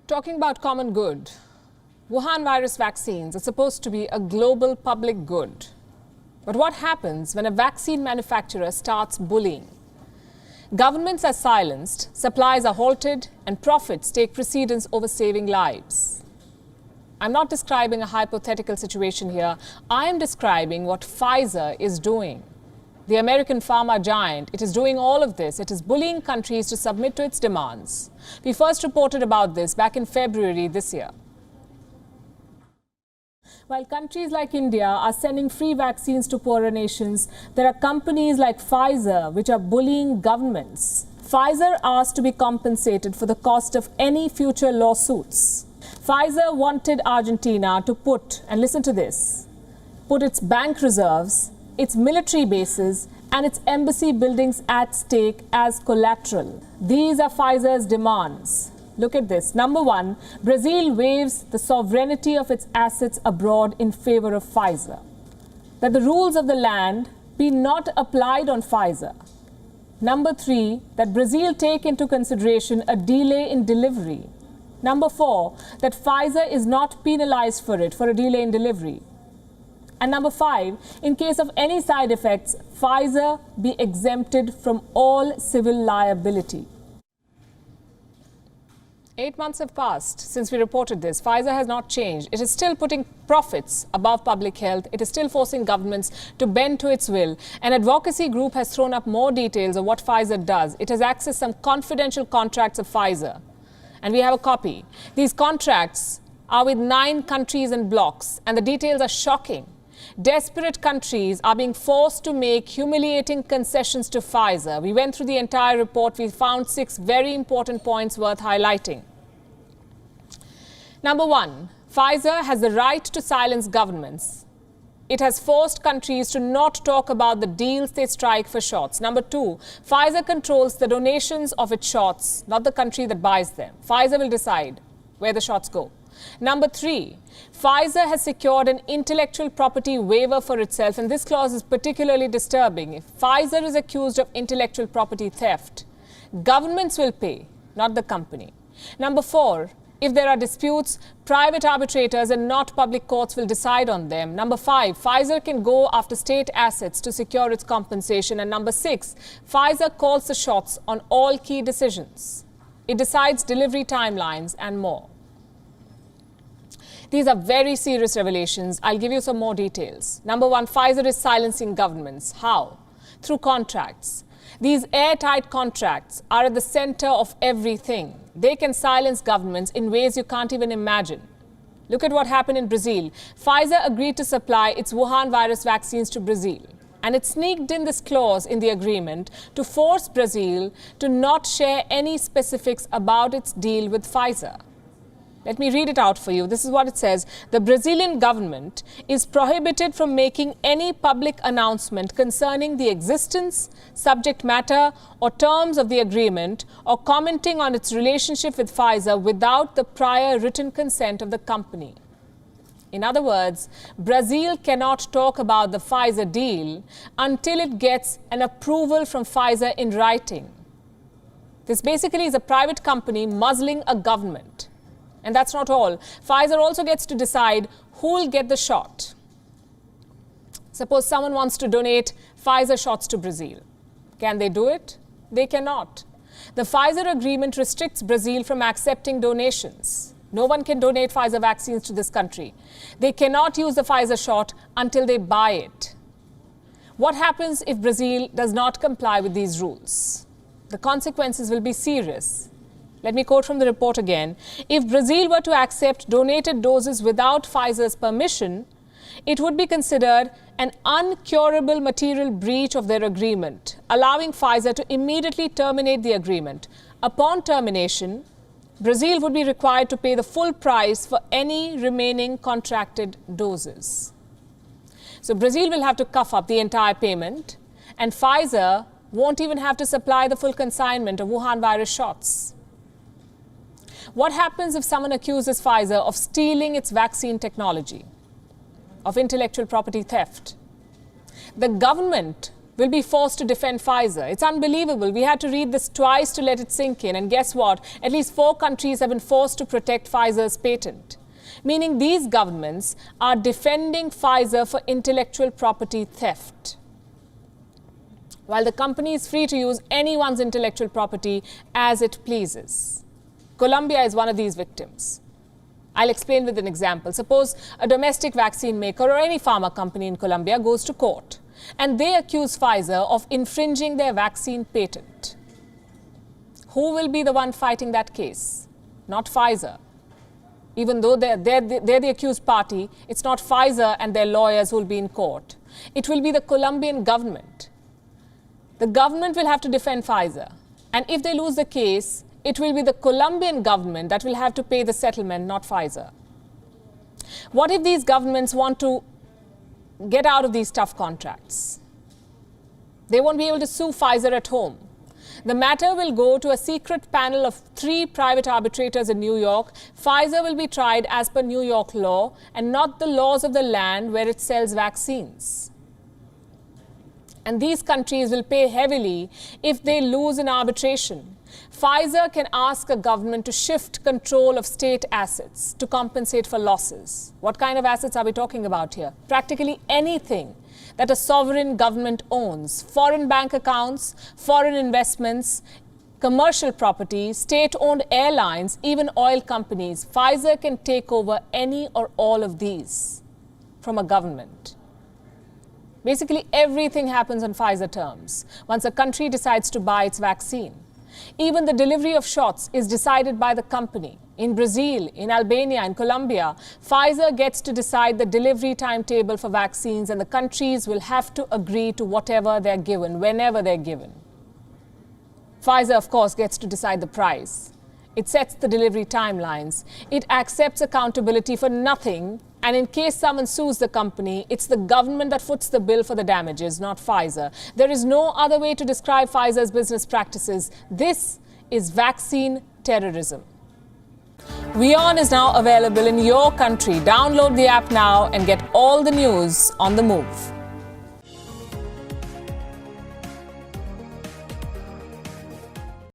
Talking about common good, Wuhan virus vaccines are supposed to be a global public good. But what happens when a vaccine manufacturer starts bullying? Governments are silenced, supplies are halted, and profits take precedence over saving lives. I'm not describing a hypothetical situation here. I am describing what Pfizer is doing. The American pharma giant, it is doing all of this. It is bullying countries to submit to its demands. We first reported about this back in February this year. While countries like India are sending free vaccines to poorer nations, there are companies like Pfizer which are bullying governments. Pfizer asked to be compensated for the cost of any future lawsuits. Pfizer wanted Argentina to put, and listen to this, put its bank reserves, its military bases, and its embassy buildings at stake as collateral. These are Pfizer's demands. Look at this. Number one, Brazil waives the sovereignty of its assets abroad in favor of Pfizer. That the rules of the land be not applied on Pfizer. Number three, that Brazil take into consideration a delay in delivery. Number four, that Pfizer is not penalized for it, for a delay in delivery. And number five, in case of any side effects, Pfizer be exempted from all civil liability. 8 months have passed since we reported this. Pfizer has not changed. It is still putting profits above public health. It is still forcing governments to bend to its will. An advocacy group has thrown up more details of what Pfizer does. It has accessed some confidential contracts of Pfizer. And we have a copy. These contracts are with 9 countries and blocks, and the details are shocking. Desperate countries are being forced to make humiliating concessions to Pfizer. We went through the entire report. We found 6 very important points worth highlighting. Number one, Pfizer has the right to silence governments. It has forced countries to not talk about the deals they strike for shots. Number two, Pfizer controls the donations of its shots, not the country that buys them. Pfizer will decide where the shots go. Number three, Pfizer has secured an intellectual property waiver for itself, and this clause is particularly disturbing. If Pfizer is accused of intellectual property theft, governments will pay, not the company. Number four, if there are disputes, private arbitrators and not public courts will decide on them. Number five, Pfizer can go after state assets to secure its compensation. And number six, Pfizer calls the shots on all key decisions. It decides delivery timelines and more. These are very serious revelations. I'll give you some more details. Number one, Pfizer is silencing governments. How? Through contracts. These airtight contracts are at the center of everything. They can silence governments in ways you can't even imagine. Look at what happened in Brazil. Pfizer agreed to supply its Wuhan virus vaccines to Brazil. And it sneaked in this clause in the agreement to force Brazil to not share any specifics about its deal with Pfizer. Let me read it out for you. This is what it says. The Brazilian government is prohibited from making any public announcement concerning the existence, subject matter, or terms of the agreement, or commenting on its relationship with Pfizer without the prior written consent of the company. In other words, Brazil cannot talk about the Pfizer deal until it gets an approval from Pfizer in writing. This basically is a private company muzzling a government. And that's not all. Pfizer also gets to decide who will get the shot. Suppose someone wants to donate Pfizer shots to Brazil. Can they do it? They cannot. The Pfizer agreement restricts Brazil from accepting donations. No one can donate Pfizer vaccines to this country. They cannot use the Pfizer shot until they buy it. What happens if Brazil does not comply with these rules? The consequences will be serious. Let me quote from the report again. If Brazil were to accept donated doses without Pfizer's permission, it would be considered an uncurable material breach of their agreement, allowing Pfizer to immediately terminate the agreement. Upon termination, Brazil would be required to pay the full price for any remaining contracted doses. So Brazil will have to cough up the entire payment, and Pfizer won't even have to supply the full consignment of Wuhan virus shots. What happens if someone accuses Pfizer of stealing its vaccine technology, of intellectual property theft? The government will be forced to defend Pfizer. It's unbelievable. We had to read this twice to let it sink in. And guess what? At least 4 countries have been forced to protect Pfizer's patent. Meaning these governments are defending Pfizer for intellectual property theft. While the company is free to use anyone's intellectual property as it pleases. Colombia is one of these victims. I'll explain with an example. Suppose a domestic vaccine maker or any pharma company in Colombia goes to court and they accuse Pfizer of infringing their vaccine patent. Who will be the one fighting that case? Not Pfizer. Even though they're the accused party, it's not Pfizer and their lawyers who will be in court. It will be the Colombian government. The government will have to defend Pfizer. And if they lose the case, it will be the Colombian government that will have to pay the settlement, not Pfizer. What if these governments want to get out of these tough contracts? They won't be able to sue Pfizer at home. The matter will go to a secret panel of 3 private arbitrators in New York. Pfizer will be tried as per New York law and not the laws of the land where it sells vaccines. And these countries will pay heavily if they lose in arbitration. Pfizer can ask a government to shift control of state assets to compensate for losses. What kind of assets are we talking about here? Practically anything that a sovereign government owns. Foreign bank accounts, foreign investments, commercial property, state-owned airlines, even oil companies. Pfizer can take over any or all of these from a government. Basically, everything happens on Pfizer terms once a country decides to buy its vaccine. Even the delivery of shots is decided by the company. In Brazil, in Albania, in Colombia, Pfizer gets to decide the delivery timetable for vaccines, and the countries will have to agree to whatever they're given, whenever they're given. Pfizer, of course, gets to decide the price. It sets the delivery timelines. It accepts accountability for nothing. And in case someone sues the company, it's the government that foots the bill for the damages, not Pfizer. There is no other way to describe Pfizer's business practices. This is vaccine terrorism. WION is now available in your country. Download the app now and get all the news on the move.